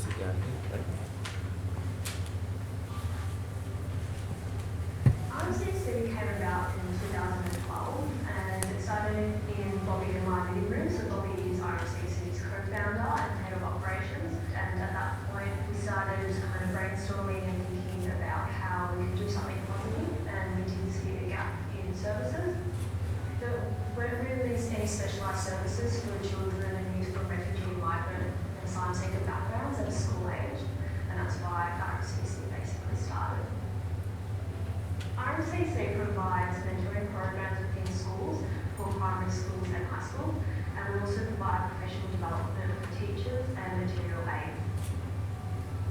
sit down here. RMCC came about in 2012 and it started in Bobby and my living room. So Bobby is RMCC's co-founder and head of operations, and at that point we started kind of brainstorming and thinking about how we could do something positive, and we did see a gap in services. There weren't really any specialised services for children and youth from refugee, migrant and asylum seeker backgrounds at a school age, and that's why RMCC basically started. RMCC provides mentoring programs within schools for primary schools and high school, and we also provide professional development for teachers and material aid.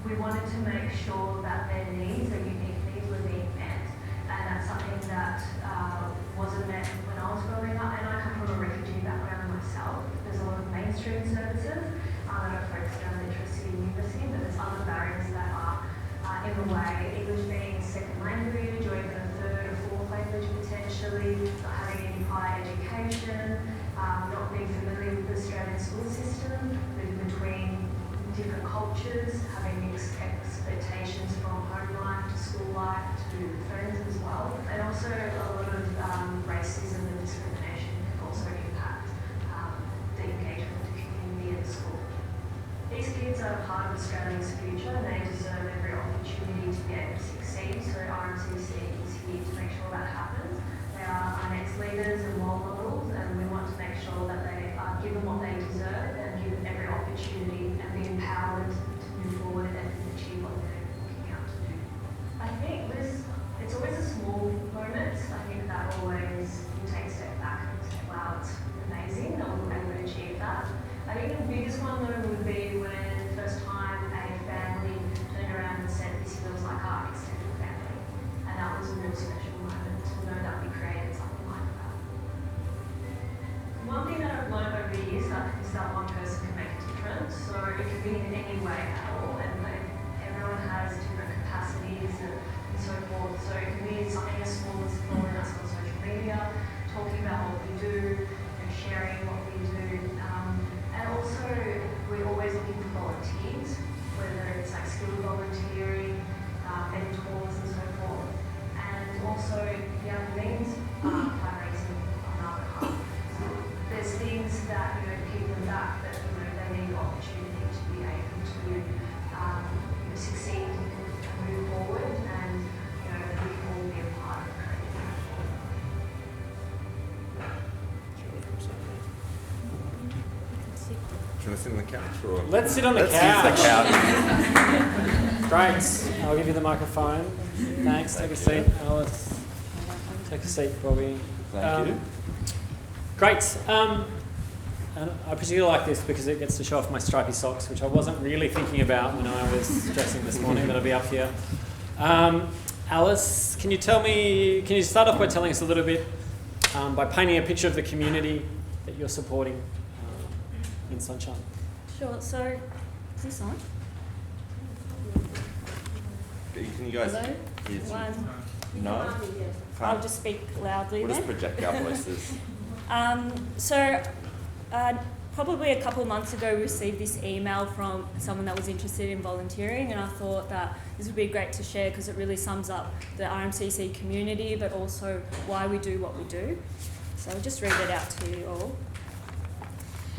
We wanted to make sure that their needs, their unique needs, were being met, and that's something that wasn't met when I was growing up, and I come from a refugee background myself. There's a lot of mainstream services that are focused around literacy and numeracy, but there's other barriers that are in the way, English being a second language or even a third or fourth language potentially, not having any prior education, not being familiar with the Australian school system, moving between different cultures, having expectations from home life to school life to friends as well, and also a lot of racism and discrimination can also impact the engagement of the community in school. These kids are part of Australia's future and they deserve every opportunity to be able to succeed, so RMCC is here to make sure that happens. They are our next leaders and role models, and we want to make sure that they are given what they deserve and given every opportunity and be empowered to move forward and achieve what they're looking out to do. I think it's always the small moments. I think that always you take a step back and say, wow, it's amazing that we were able to achieve that. I think the biggest one though would be when the first time a family turned around and said, this feels like our extended family. And that was a real special moment to know that we created something like that. One thing that I've learned over the years is that one person can make a difference. So it can be in any way at all, and everyone has different capacities and so forth. So it can be something as small as following us on social media, talking about what we do, and sharing what we do. And also, we're always looking for volunteers, whether it's like skilled volunteering, mentors and so forth. And also, young means fundraising on our behalf. There's things that keep them back, but they need the opportunity to be able to succeed and move forward, and we can all be a part of creating that forward. Do you want to sit on the couch? Or? Let's sit on the couch. Let's use the couch. Great. I'll give you the microphone. Thanks. Take a seat, Alice. Take a seat, Bobby. Thank you. Great. And I particularly like this because it gets to show off my stripy socks, which I wasn't really thinking about when I was dressing this morning, but I'll be up here. Alice, can you start off by telling us a little bit, by painting a picture of the community that you're supporting in Sunshine? Sure, so, is this on? Can you guys? Hello? Yes. One. No? I'll just speak loudly We'll just then. project our voices. Probably a couple of months ago, we received this email from someone that was interested in volunteering, and I thought that this would be great to share because it really sums up the RMCC community, but also why we do what we do. So I'll just read it out to you all.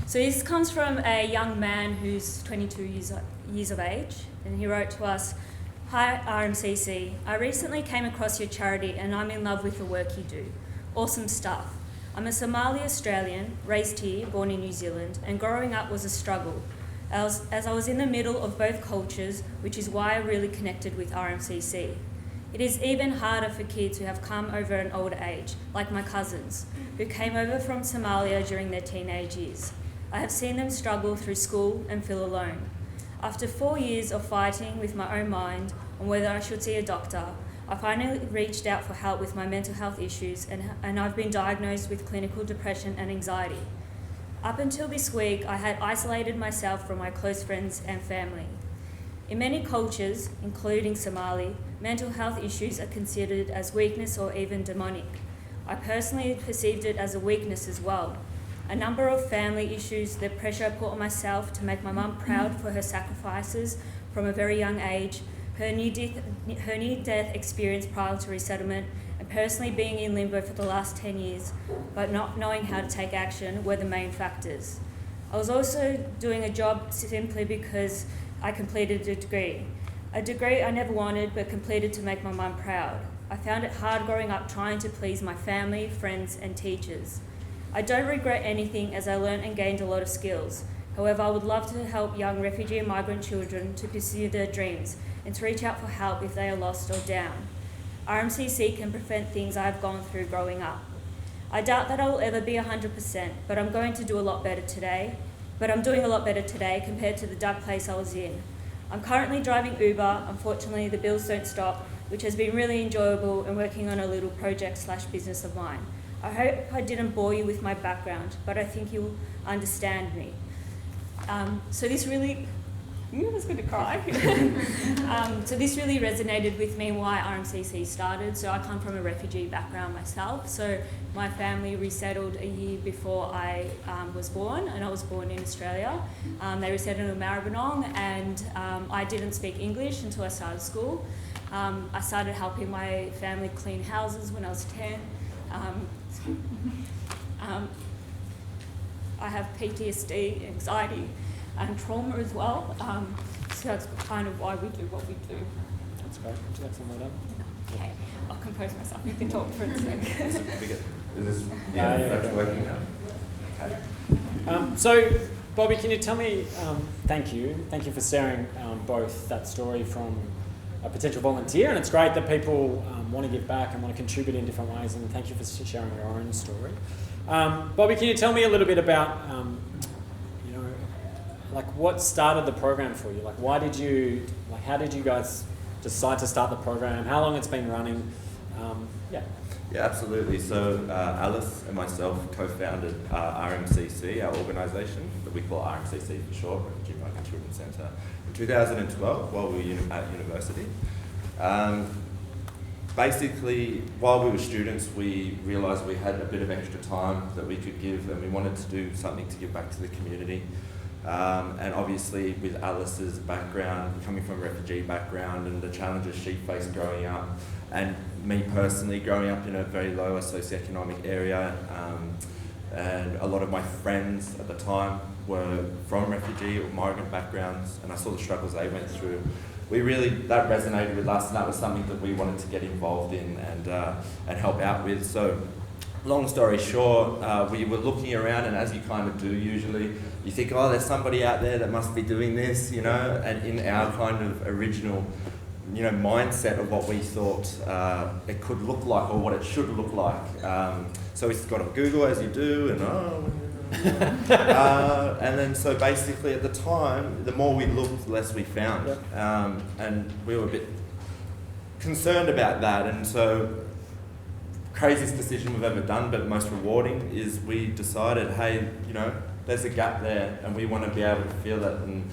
So this comes from a young man who's 22 years of age, and he wrote to us, "Hi RMCC, I recently came across your charity and I'm in love with the work you do. Awesome stuff. I'm a Somali Australian, raised here, born in New Zealand, and growing up was a struggle, as I was in the middle of both cultures, which is why I really connected with RMCC. It is even harder for kids who have come over an older age, like my cousins, who came over from Somalia during their teenage years. I have seen them struggle through school and feel alone. After 4 years of fighting with my own mind on whether I should see a doctor, I finally reached out for help with my mental health issues, and I've been diagnosed with clinical depression and anxiety. Up until this week, I had isolated myself from my close friends and family. In many cultures, including Somali, mental health issues are considered as weakness or even demonic. I personally perceived it as a weakness as well. a number of family issues, the pressure I put on myself to make my mum proud for her sacrifices from a very young age, her near-death experience prior to resettlement, and personally being in limbo for the last 10 years, but not knowing how to take action were the main factors. I was also doing a job simply because I completed a degree I never wanted but completed to make my mum proud. I found it hard growing up trying to please my family, friends and teachers. I don't regret anything as I learned and gained a lot of skills. However, I would love to help young refugee and migrant children to pursue their dreams and to reach out for help if they are lost or down. RMCC can prevent things I have gone through growing up. I doubt that I will ever be 100%, but I'm going to do a lot better today. I'm doing a lot better today compared to the dark place I was in. I'm currently driving Uber. Unfortunately, the bills don't stop, which has been really enjoyable, and working on a little project/business of mine. I hope I didn't bore you with my background, but I think you'll understand me. So this really, I was going to cry. So this really resonated with me and why RMCC started. So I come from a refugee background myself. So my family resettled a year before I was born, and I was born in Australia. They resettled in Melbourne, and I didn't speak English until I started school. I started helping my family clean houses when I was 10. I have PTSD, anxiety, and trauma as well. So that's kind of why we do what we do. That's great. Would you like some more done? Okay, I'll compose myself. You can talk for a second. Is this yeah. working now? Okay. So, Bobby, can you tell me, thank you for sharing both that story from a potential volunteer, and it's great that people want to give back and want to contribute in different ways, and thank you for sharing your own story. Bobby, can you tell me a little bit about, like what started the program for you? Like how did you guys decide to start the program? How long it's been running? Yeah, absolutely. So Alice and myself co-founded RMCC, our organisation that we call RMCC for short, Refugee Migrant Children's Centre, in 2012 while we were at university. Basically, while we were students, we realised we had a bit of extra time that we could give, and we wanted to do something to give back to the community. And obviously with Alice's background, coming from a refugee background and the challenges she faced growing up, and me personally growing up in a very low socioeconomic area, and a lot of my friends at the time were from refugee or migrant backgrounds, and I saw the struggles they went through. That resonated with us, and that was something that we wanted to get involved in and help out with. So long story short, we were looking around, and as you kind of do usually, you think, oh, there's somebody out there that must be doing this, and in our kind of original, mindset of what we thought it could look like or what it should look like. So we got on Google, as you do, and and then so basically at the time, the more we looked, the less we found. Yep. And we were a bit concerned about that, and so craziest decision we've ever done, but most rewarding, is we decided, hey, there's a gap there, and we want to be able to fill it. And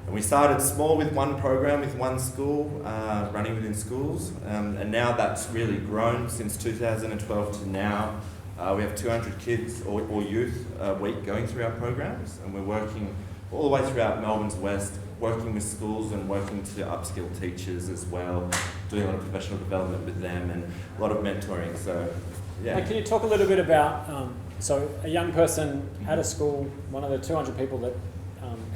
we started small with one program, with one school, running within schools, and now that's really grown since 2012 to now. We have 200 kids or youth a week going through our programs, and we're working all the way throughout Melbourne's West, working with schools and working to upskill teachers as well, doing a lot of professional development with them and a lot of mentoring. So, yeah. And can you talk a little bit about, so a young person at a school, one of the 200 people that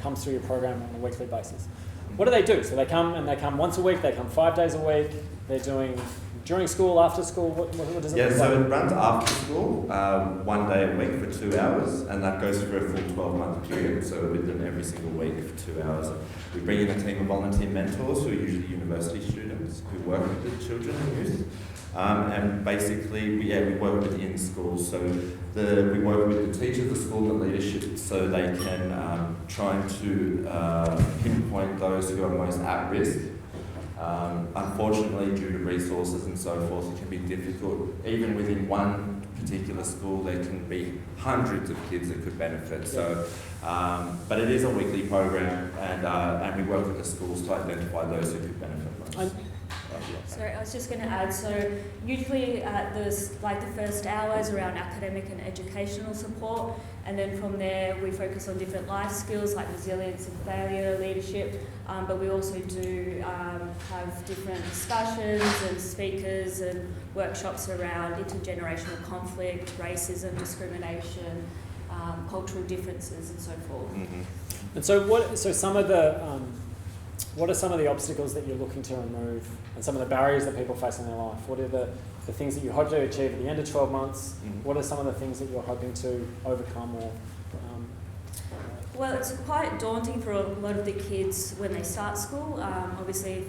comes through your program on a weekly basis, what do they do? So they come once a week, they come 5 days a week, they're doing during school, after school, what does it look like? Yeah, so it runs after school, 1 day a week for 2 hours, and that goes for a full 12-month period, so we're with them every single week for 2 hours. We bring in a team of volunteer mentors who are usually university students who work with the children and youth. And basically, we work within schools. So we work with the teachers, the school, and the leadership, so they can try to pinpoint those who are most at risk. Unfortunately, due to resources and so forth, it can be difficult. Even within one particular school, there can be hundreds of kids that could benefit. So, but it is a weekly program, and we work with the schools to identify those who could benefit most. Sorry, I was just going to add, so usually at the first hour is around academic and educational support, and then from there we focus on different life skills like resilience and failure, leadership, but we also do have different discussions and speakers and workshops around intergenerational conflict, racism, discrimination, cultural differences and so forth. Mm-hmm. And so what are some of the obstacles that you're looking to remove and some of the barriers that people face in their life? What are the things that you hope to achieve at the end of 12 months? Mm-hmm. What are some of the things that you're hoping to overcome or... Well, it's quite daunting for a lot of the kids when they start school. Obviously, if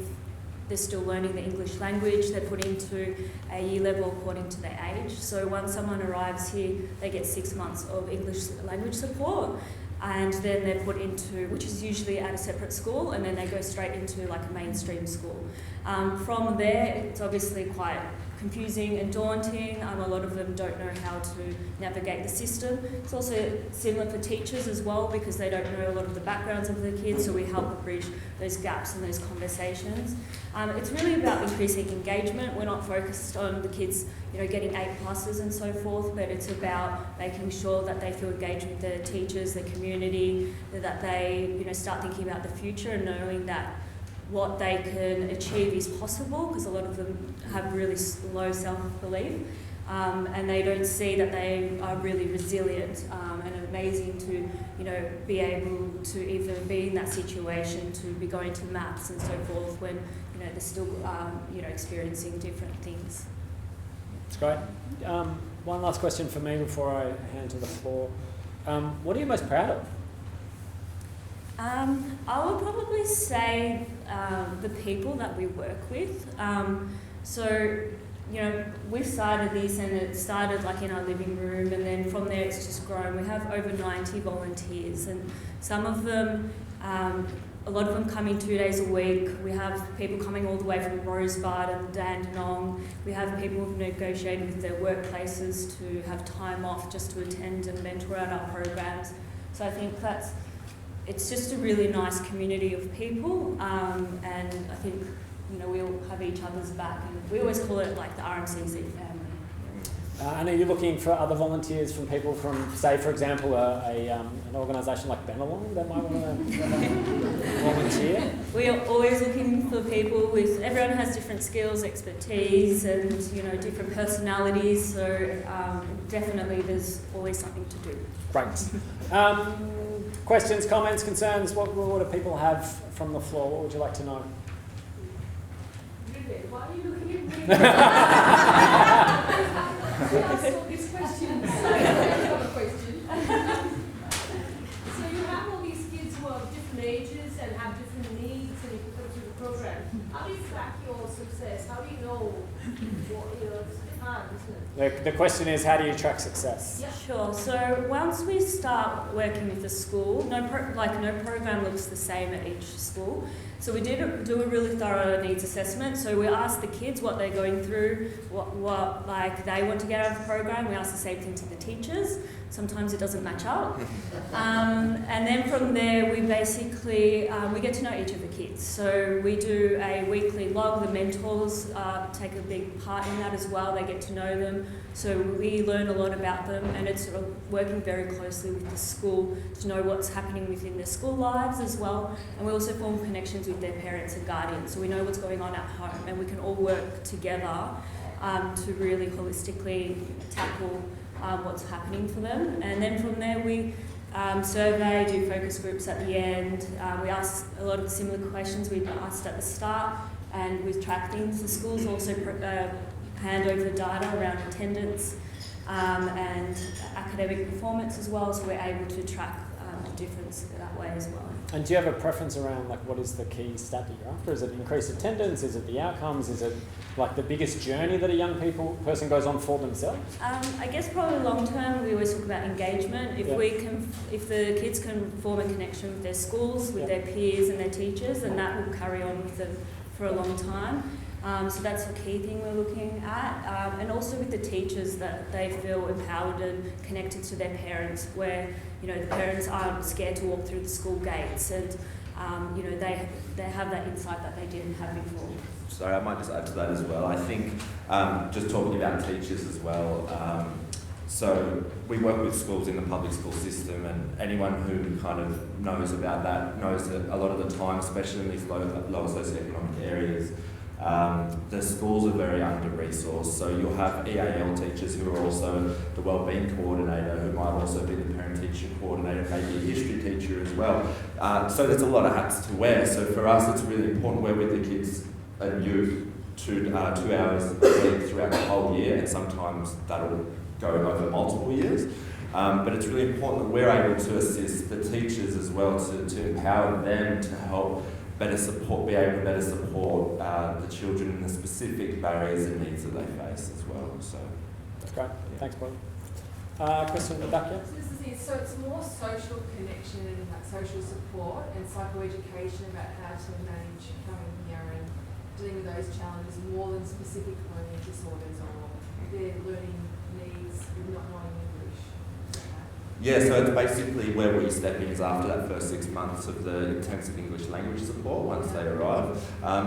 they're still learning the English language, they're put into a year level according to their age. So once someone arrives here, they get 6 months of English language support, and then they're put into, which is usually at a separate school, and then they go straight into like a mainstream school. From there, it's obviously quite confusing and daunting. A lot of them don't know how to navigate the system. It's also similar for teachers as well, because they don't know a lot of the backgrounds of the kids, so we help bridge those gaps and those conversations. It's really about increasing engagement. We're not focused on the kids, getting A+ and so forth, but it's about making sure that they feel engaged with their teachers, their community, that they, start thinking about the future and knowing that what they can achieve is possible, because a lot of them have really low self-belief, and they don't see that they are really resilient and amazing to, be able to even be in that situation, to be going to maths and so forth when, they're still, experiencing different things. That's great. One last question for me before I hand to the floor. What are you most proud of? I would probably say the people that we work with. We've started this, and it started like in our living room, and then from there it's just grown. We have over 90 volunteers, and some of them, a lot of them come in 2 days a week. We have people coming all the way from Rosebud and Dandenong. We have people who've negotiated with their workplaces to have time off just to attend and mentor at our programs. So I think it's just a really nice community of people, and I think we all have each other's back, and we always call it like the RMCC family. And are you looking for other volunteers from people from, say, for example, an organisation like Bennelong that might want to volunteer? We are always looking for people everyone has different skills, expertise, and different personalities. So definitely, there's always something to do. Great. Questions, comments, concerns? What do people have from the floor? What would you like to know? Why are you looking at me? I asked this question. I have a question. So you have all these kids who are different ages and have different needs, and you put them through the program. How do you track your success? How do you know it's hard, isn't it? The question is, how do you track success? Yeah. Sure. So once we start working with the school, no program looks the same at each school. So we did do a really thorough needs assessment. So we asked the kids what they're going through, what they want to get out of the program. We asked the same thing to the teachers. Sometimes it doesn't match up. And then from there, we basically, we get to know each of the kids. So we do a weekly log. The mentors take a big part in that as well. They get to know them. So we learn a lot about them, and it's sort of working very closely with the school to know what's happening within their school lives as well. And we also form connections with their parents and guardians, so we know what's going on at home, and we can all work together to really holistically tackle what's happening for them. And then from there we survey, do focus groups at the end. We ask a lot of the similar questions we asked at the start, and we track things. The schools also hand over data around attendance and academic performance as well, so we're able to track the difference that way as well. And do you have a preference around what is the key stat that you're after? Is it increased attendance? Is it the outcomes? Is it the biggest journey that a young person goes on for themselves? I guess probably long term we always talk about engagement. If the kids can form a connection with their schools, with their peers and their teachers, then that will carry on with them for a long time. So that's the key thing we're looking at. And also with the teachers, that they feel empowered and connected to their parents, where the parents aren't scared to walk through the school gates, and you know, they have that insight that they didn't have before. Sorry, I might just add to that as well. I think just talking about teachers as well. So we work with schools in the public school system, and anyone who kind of knows about that knows that a lot of the time, especially in these low socioeconomic areas, the schools are very under-resourced. So you'll have EAL teachers who are also the wellbeing coordinator, who might also be the parent-teacher coordinator, maybe a history teacher as well. So there's a lot of hats to wear. So for us, it's really important we're with the kids and youth 2 hours a week throughout the whole year, and sometimes that'll go over multiple years. But it's really important that we're able to assist the teachers as well to empower them to help be able to better support the children in the specific barriers and needs that they face as well. So That's great. Yeah. Thanks, Bob. Question in the back, yeah? This is it. So it's more social connection and like social support and psychoeducation about how to manage coming here and dealing with those challenges more than specific learning disorders or their learning needs with not knowing English. yeah, so it's basically where we step in is after that first 6 months of the intensive English language support once they arrive.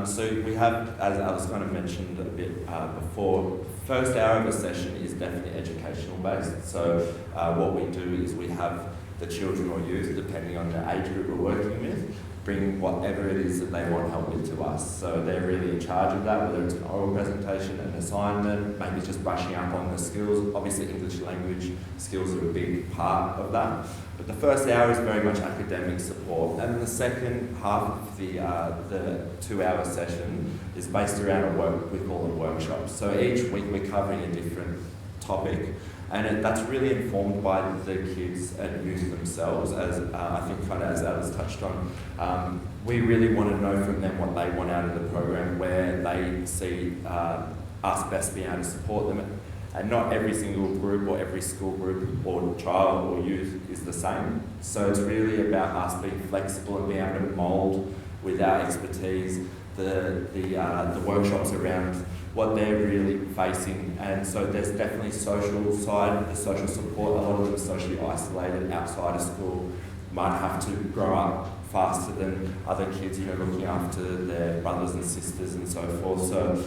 So we have, as Alice kind of mentioned a bit before, first hour of a session is definitely educational based. So what we do is we have the children or youth, depending on the age group we're working with, bring whatever it is that they want help with to us. So they're really in charge of that, whether it's an oral presentation, an assignment, maybe just brushing up on the skills. Obviously English language skills are a big part of that. But the first hour is very much academic support. And the second half of the 2 hour session is based around we call them workshops. So each week we're covering a different topic. And that's really informed by the kids and youth themselves, as I think kind of as Alice touched on. We really want to know from them what they want out of the program, where they see us best being able to support them. And not every single group or every school group or child or youth is the same. So it's really about us being flexible and being able to mould with our expertise the workshops around what they're really facing. And so there's definitely social side, the social support. A lot of them are socially isolated outside of school, might have to grow up faster than other kids, you know, looking after their brothers and sisters and so forth. So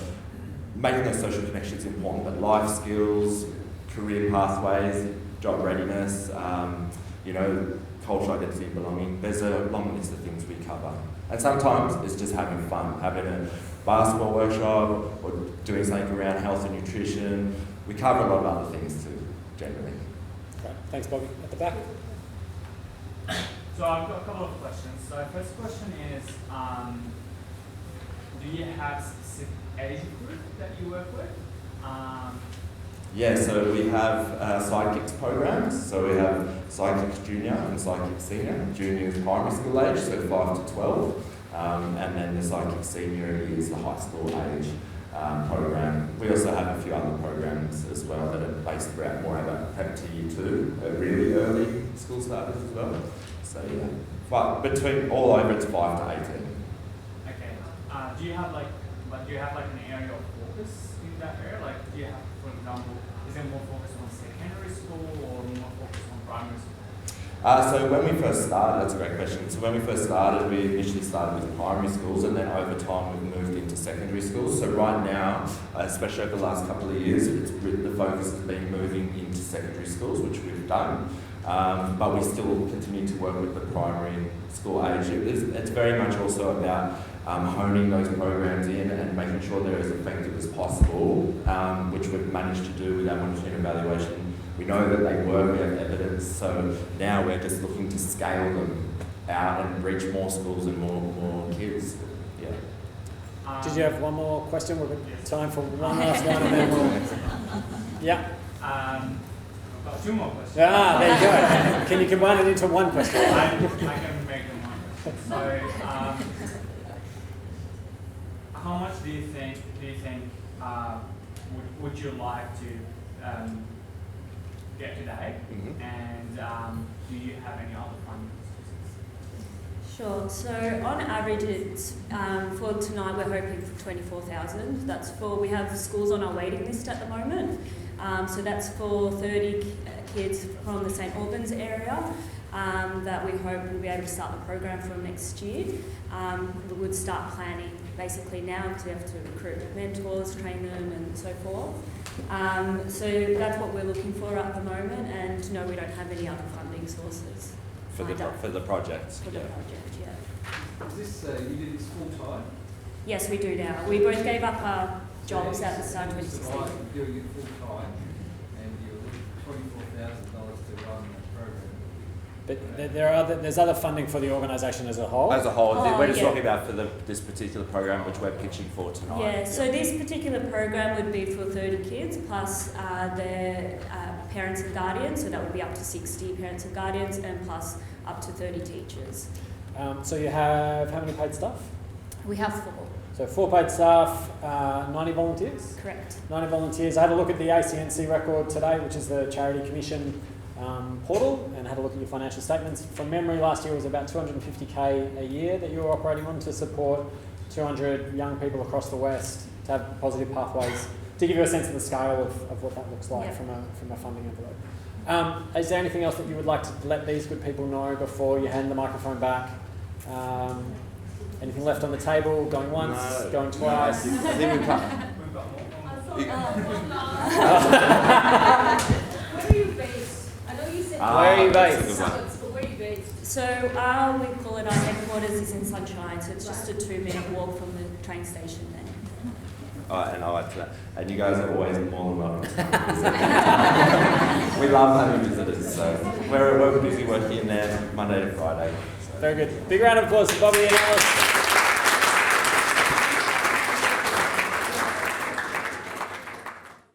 making those social connections is important, but life skills, career pathways, job readiness, you know, cultural identity and belonging. There's a long list of things we cover. And sometimes it's just having fun, having a basketball workshop or doing something around health and nutrition. We cover a lot of other things too, generally. Great. Thanks, Bobby. At the back. So I've got a couple of questions. So first question is, do you have a specific age group that you work with? Yeah, so we have Sidekicks programs. So we have Sidekicks Junior and Sidekicks Senior. Junior is primary school age, so 5 to 12. And then the Sidekicks Senior is the high school age program. We also have a few other programs as well that are based around more about prep to year 2, really early school starters as well. So yeah, but between all over it's 5 to 18. Okay. Do you have like an area of focus in that area? Like, do you have, for example, is it more focused on secondary school or more focused on primary school? So when we first started, that's a great question. So when we first started, we initially started with primary schools, and then over time we've moved into secondary schools. So right now, especially over the last couple of years, the focus has been moving into secondary schools, which we've done. But we still continue to work with the primary school age. It's very much also about honing those programs in and making sure they're as effective as possible, which we've managed to do with our monitoring and evaluation. We know that they work, we have evidence, so now we're just looking to scale them out and reach more schools and more kids. Yeah. Did you have one more question? We've got time for one last one and then we'll... Yeah. I've got 2 more questions. Ah, there you go. Can you combine it into one question? I can make them one question. So, how much do you think would you like to get today? Mm-hmm. And do you have any other funding sources? Sure. So on average, it's for tonight we're hoping for 24,000. That's for, we have schools on our waiting list at the moment. So that's for 30 kids from the St Albans area. that we hope we'll be able to start the program from next year. We would start planning basically now because we have to recruit mentors, train them and so forth. So that's what we're looking for at the moment, and no, we don't have any other funding sources For the project. for the Yeah. project, yeah. Is this, you did this full time? Yes, we do now. We both gave up our jobs at the start of 2016. Doing it full time, and you're $24,000 to run the program. But there's other funding for the organisation as a whole. As a whole, Oh, we're just yeah. talking about for this particular program which we're pitching for tonight. Yeah, so this particular program would be for 30 kids plus their parents and guardians, so that would be up to 60 parents and guardians, and plus up to 30 teachers. So you have how many paid staff? We have 4, So 4 paid staff, 90 volunteers. correct. 90 volunteers. I had a look at the ACNC record today, which is the Charity Commission portal, and had a look at your financial statements. From memory, last year was about 250k a year that you were operating on to support 200 young people across the West to have positive pathways, to give you a sense of the scale of what that looks like Yeah. from a funding envelope. Is there anything else that you would like to let these good people know before you hand the microphone back? Anything left on the table? Going once, No. going twice? I think we've cut. We've got more. Where are you based? I know you said. Where are you that's a based? good one. Suburbs, but where are you based? So we call it our headquarters is in Sunshine, so it's just a 2-minute walk from the train station there. And I'll add to that. And you guys are always more than welcome. We love having visitors, so we're busy working in there Monday to Friday. Very good. Big round of applause for Bobby and Alice.